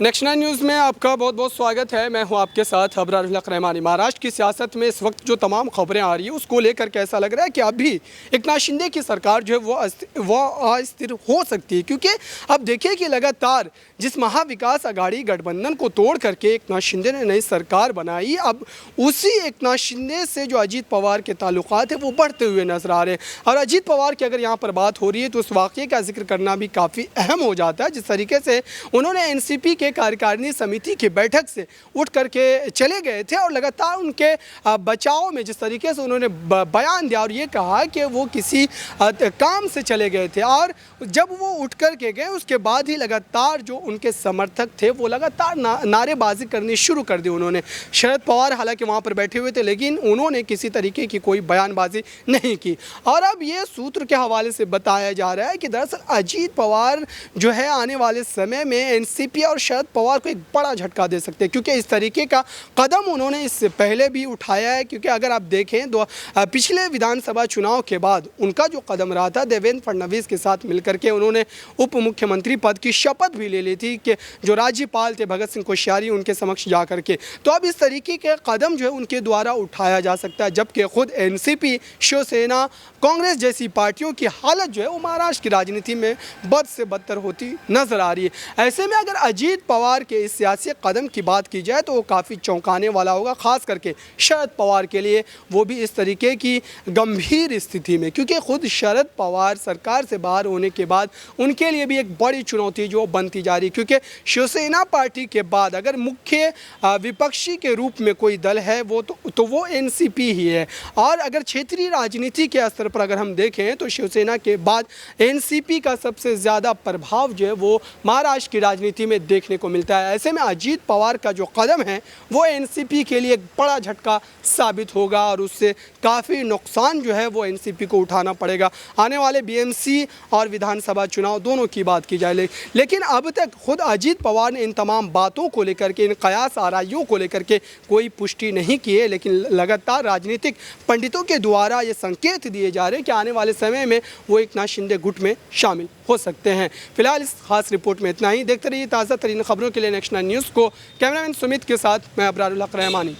Next 9 news में आपका बहुत बहुत स्वागत है। मैं हूं आपके साथ अबरारुल हक रहमानी। महाराष्ट्र की सियासत में इस वक्त जो तमाम खबरें आ रही है उसको लेकर के ऐसा लग रहा है कि अभी एकनाथ शिंदे की सरकार जो है वो अस्थिर हो सकती है, क्योंकि अब देखिए कि लगातार जिस महाविकास आघाड़ी गठबंधन को तोड़ करके एकनाथ शिंदे ने नई सरकार बनाई, अब उसी एकनाथ शिंदे से जो अजीत पवार के ताल्लुकात है वो बढ़ते हुए नजर आ रहे हैं। और अजीत पवार की अगर यहाँ पर बात हो रही है तो उस वाक़े का जिक्र करना भी काफ़ी अहम हो जाता है। जिस तरीके से उन्होंने एनसीपी के कार्यकारिणी समिति की बैठक से उठ करके चले गए थे और लगातार उनके बचाव में जिस तरीके से उन्होंने बयान दिया और ये कहा कि वो किसी काम से चले गए थे, और जब वो उठ करके गए उसके बाद ही लगातार जो उनके समर्थक थे वो लगातार नारेबाजी करनी शुरू कर दी उन्होंने। शरद पवार हालांकि वहाँ पर बैठे हुए थे लेकिन उन्होंने किसी तरीके की कोई बयानबाजी नहीं की। और अब ये सूत्र के हवाले से बताया जा रहा है कि दरअसल अजीत पवार जो है आने वाले समय में एनसीपी और शरद पवार को एक बड़ा झटका दे सकते हैं, क्योंकि इस तरीके का कदम उन्होंने इससे पहले भी उठाया है। क्योंकि अगर आप देखें तो पिछले विधानसभा चुनाव के बाद उनका जो कदम रहा था, देवेंद्र फडणवीस के साथ मिलकर के उन्होंने उप मुख्यमंत्री पद की शपथ भी ले ली थी कि जो राज्यपाल थे भगत सिंह कोश्यारी उनके समक्ष जा करके। तो अब इस तरीके के कदम जो है उनके द्वारा उठाया जा सकता है, जबकि खुद एनसीपी, शिवसेना, कांग्रेस जैसी पार्टियों की हालत जो है वो महाराष्ट्र की राजनीति में बद से बदतर होती नजर आ रही है। ऐसे में अगर अजीत पवार के इस सियासी कदम की बात की जाए तो वो काफ़ी चौंकाने वाला होगा, खास करके शरद पवार के लिए, वो भी इस तरीके की गंभीर स्थिति में, क्योंकि खुद शरद पवार सरकार से बाहर होने के बाद उनके लिए भी एक बड़ी चुनौती जो बनती जा रही है। क्योंकि शिवसेना पार्टी के बाद अगर मुख्य विपक्षी के रूप में कोई दल है तो वो एनसीपी ही है। और अगर क्षेत्रीय राजनीति के स्तर पर अगर हम देखें तो शिवसेना के बाद एनसीपी का सबसे ज़्यादा प्रभाव जो है वो महाराष्ट्र की राजनीति में देखने को मिलता है। ऐसे में अजीत पवार का जो कदम है वो एनसीपी के लिए एक बड़ा झटका साबित होगा और उससे काफ़ी नुकसान जो है वो एनसीपी को उठाना पड़ेगा। आने वाले बीएमसी और विधानसभा चुनाव दोनों की बात की जाए, लेकिन अब तक खुद अजीत पवार ने इन तमाम बातों को लेकर के, इन कयास आराइयों को लेकर के कोई पुष्टि नहीं की है। लेकिन लगातार राजनीतिक पंडितों के द्वारा ये संकेत दिए जा रहे हैं कि आने वाले समय में वो एकनाथ शिंदे गुट में शामिल हो सकते हैं। फिलहाल इस खास रिपोर्ट में इतना ही। देखते रहिए ताज़ा तरीन खबरों के लिए नेक्स्ट 9 न्यूज़ को। कैमरामैन सुमित के साथ मैं अबरारुल हक रहमानी।